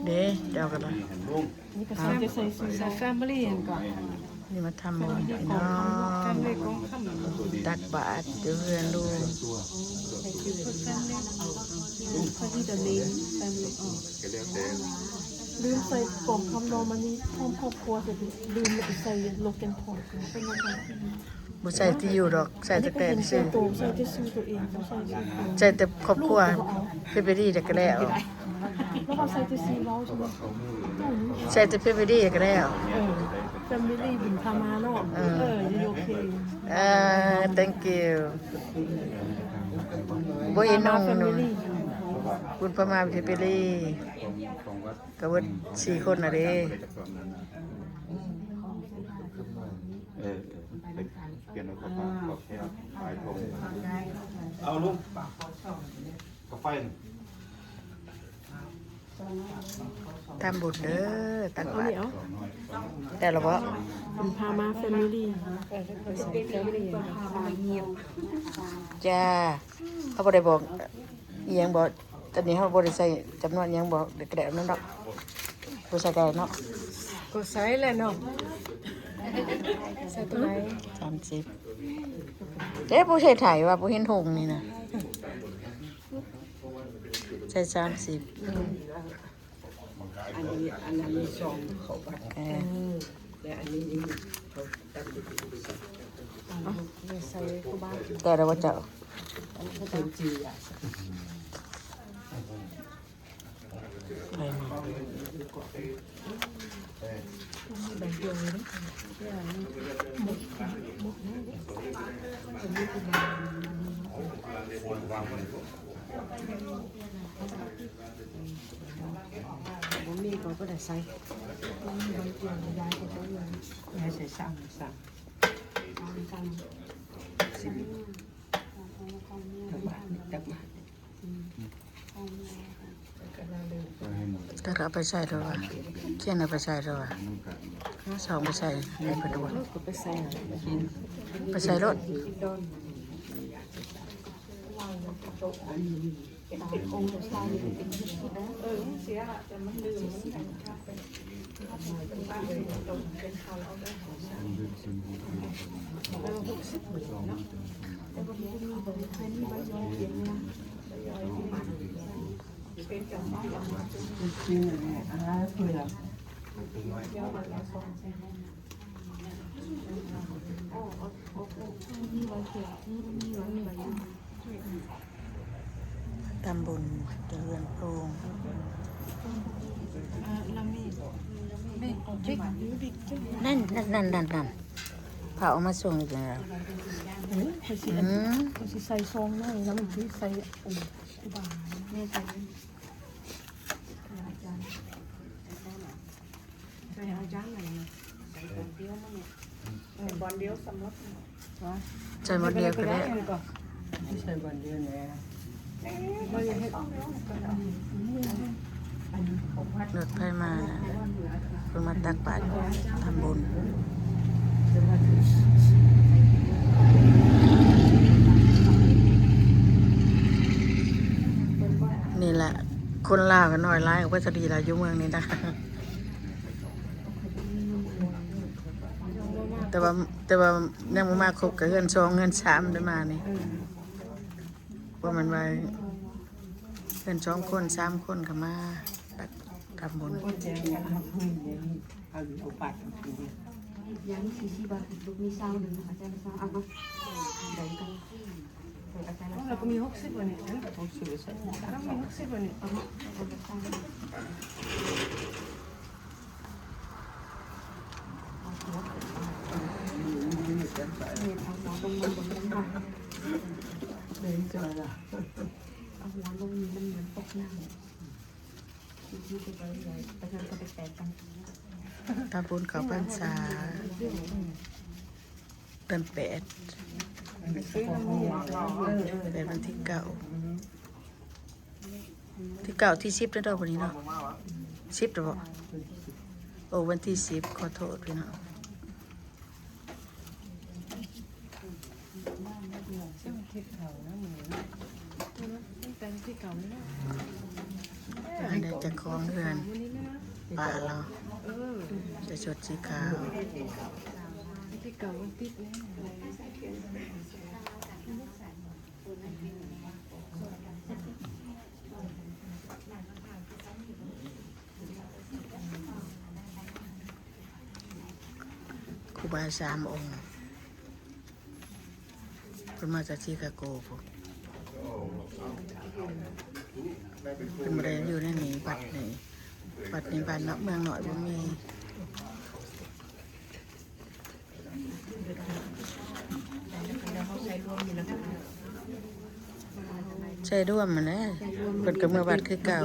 เด้เดี๋ยวกันละ นี่ก็ใส่จะใส่สูตรแฟมิลี่ก่อน นี่มาทำบุญพี่น้อง แฟมิลี่ของข้าม ตักบาตรเดี๋ยวเพื่อนดู ใส่ชื่อแฟมิลี่เขาที่จะเลี้ยงแฟมิลี่ลืมใส่กล่องคำนองมันนี่พร้อมครอบครัวเสร็จลืมไปใส่โลแกนพอร์ตเป็นยังไง บ่ใส่ที่อยู่ดอกใส่แต่แต่ ใส่ ซื้อ ตัวใส่ที่ซื้อตัวเองเขาใส่ชื่อตัว ใส่แต่ครอบครัวเพื่อนไปดีแต่ก็แล้ว แล้วเขาใส่ที่ซีเราใช่ไหม ใส่แต่เพื่อนไปดีแต่ก็แล้ว แฟมิลี่บินพามาเนาะโอเค thank you บ่เห็นน้อง แฟ หนู มิลี่ คุณประมาณที่ไปรีก็ว่า4 คนน่ะเด้ เปลี่ยนขอบฟ้าขอบแคบปลายทงเอาลุงกาแฟ ทำบุญเด้อตัก เอา บาตร เดี๋ยว แต่ละบ่ บินพามาแฟมิลี่ใส่แฟมิลี่ จ้าเขาบ่ได้บอกอีหยังบอกตอนนี้เขาบ่ได้ใส่จำนวนอิหยังบอกเด็กแกะนั่นดอกบ่ใส่ได้เนาะ ก็ใส่เลยเนาะใส่ตัวไหน 30เด้บ่ใช่ถ่ายว่าบ่เห็นธงนี่นะใส่30อันนั้นสองเขาบัดและอันนี้เขาตัด ใส่กูบ้าน แต่เราว่าเจ้า เป็นจีอ่ะ ไปมาผมมีก็ได้ใส่ไม่ใส่ซ้ำตักบาท ถ้าเราเอาไปใส่แล้วว่าเขียนเอาไปใส่แล้วว่าสองไปใส่ในกระดูก ก็ไปใส่กิน ไปใส่รถ กินอะไรเปลือก ทำบุญเจริญโปรง นั่นเผาเอามาส่งอีกแล้ว เขาใส่ซองหน่อยแล้วมันคือใส่อุ่นกูบ้านแม่ใส่ใส่เอาจ้างไหนใส่บอลเดียวมั้งเนี่ยบอลเดียวสำหรับ ใส่หมดเดียวก็ได้ ไม่ใช่วันเดียวแน่ รถไฟมาเพื่อมาตักบาตรทำบุญนี่แหละคนลาวกันหน่อยร้ายกับวัสดีลายอยู่เมืองนี้นะแต่ว่ายังบ่มาครบกับเงิน2เงิน3ได้มานี่ว่ามันไว้เงิน2 คน3 คนก็มาทำบุญ ก็แจ้งเอาพื้นนี้เอาบัตรที ยัง40 บาทลูกมีเศร้าหนึ่งอาจารย์เศร้าเอามาเดินกันอาจารย์ เราก็มี60วันนี้ เขาซื้อใส่ เรามี60วันนี้ เอามาเอามาตั้ง เดินเจอละ เอาหัวลงมันเหมือนตกน้ำที่จะไปเลยไปทางก็ไปแตกกัน ทำบุญเขาพรรษาเดือน8เป็นวันที่9ที่10แล้วดอกวันนี้เนาะ10แล้วบ่โอ้วันที่10ขอโทษพี่น้อง ที่เขานะหมูแต่ที่เก่านี่ อันนี้จะคล้องเรือนป่าเราจะชดสีขาว ที่เก่ามันติดแน่ ครูบา3 องค์เพิ่นมาจากชิคาโกพุ่นเพิ่นบ่ได้อยู่ในนี้วัดนี้บ้านเนาะเมืองน้อยบ่มีใช่ร่วมมันแหละเพิ่นก็เมื่อวัดคือเก่า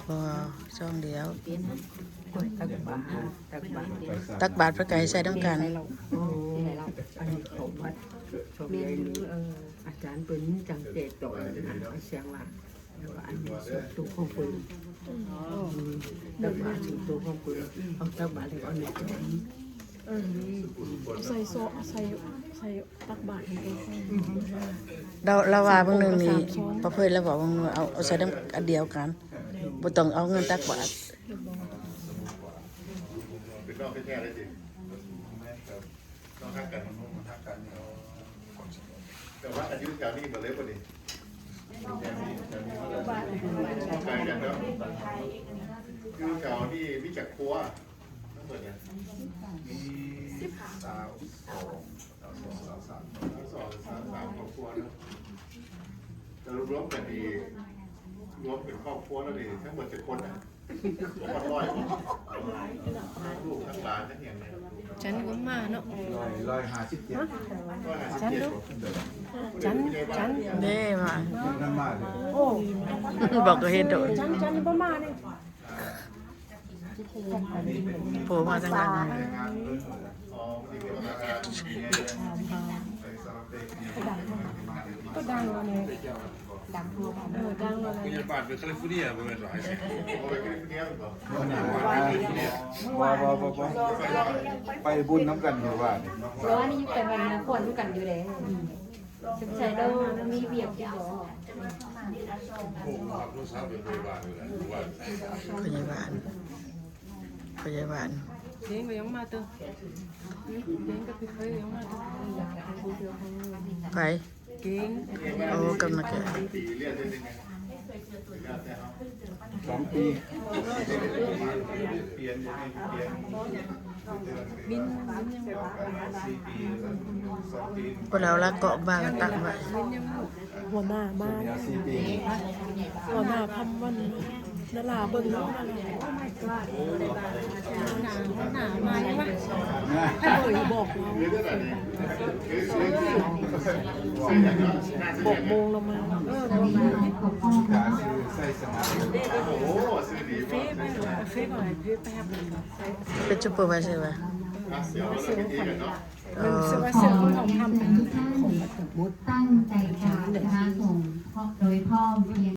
พอช่องเดียว ตักบาตรพระไก่ใส่น้ำกัน อันนี้เขาวัดชมใหญ่หรืออาจารย์เป็นจังเจต่อยเสียงว่าแล้วอันนี้สุดตัวของคุณตักบาตรสุดตัวของคุณเอาตักบาตรแล้วอันนี้ ใส่โซใส่ตักบาตรให้เอง เราว่าบางนึงนี่พระเพิ่นแล้วบอกว่าเอาใส่น้ำอันเดียวกันบ่ต้องเอาเงินตักบาตร เป็นนอกแค่ๆเลยสิต้องทักกันมันทักกันแต่ว่าอายุแถวนี้มันเล็กกว่านี้แถวนี้ต้องการกันเนาะคือแถวนี้มีจักรครัวทั้งหมดเนี่ยมี3ครอบครัวนะแต่รวมกันดีรวมเป็นครอบครัวแล้วดีทั้งหมด7 คนนะคนร้อยลูกทั้งหลานทั้งอย่างเนี่ย ฉันก็มาเนาะ 157 ฉันเนาะฉัน เด้มา น้ำมาเลย โอ้ บอกก็เฮ็ดโดด ฉันบ่มาเลย โผล่มาทางนั้น อ๋อมีเป็นราคาก็ดังแล้วเนี่ยดังแล้ว คุณยายบ้านเป็นแคลิฟอร์เนียประมาณ100 โอ้ยกินเนี้ยหรือเปล่า ไปบุญน้ำกันอยู่ว่านี่ แล้วอันนี้อยู่กันวันนะคนกันอยู่แล้วสงสัยเรามีเบียบอยู่บ่ ผมขับรถสาวเป็นพยาบาลอยู่แล้วว่า พยาบาล เลี้ยงก็ยังมาตัวเลี้ยงก็เคยยังมาตัว ไป เก่ง โอ้กำลังจะ ตีเรียกได้ยังไง 2 ปี เปลี่ยนยังไงเปลี่ยน บิน 4 ปี2 ปี พวกเราละเกาะบางตั้งไว้ หัวหน้ามา 4 ปี หัวหน้าพัมวันนาลาเบิ่งเนาะหนามาใช่ไหมให้บ่อยบอกเราบอกโมงเรามาประมาณ ขาคือใส่สนาม โอ้โหซื้อดี เฟ่ไปหรือเฟ่ก่อนเฟ่ไปหาเบิ่ง เป็นซุปเปอร์ไวเซอร์ป่ะ เสียวเราไปตีกันเนาะ เออ เสื้อว่าเสื้อของทำ ตั้งใจทำนะคะส่งโดยพ่อเพียง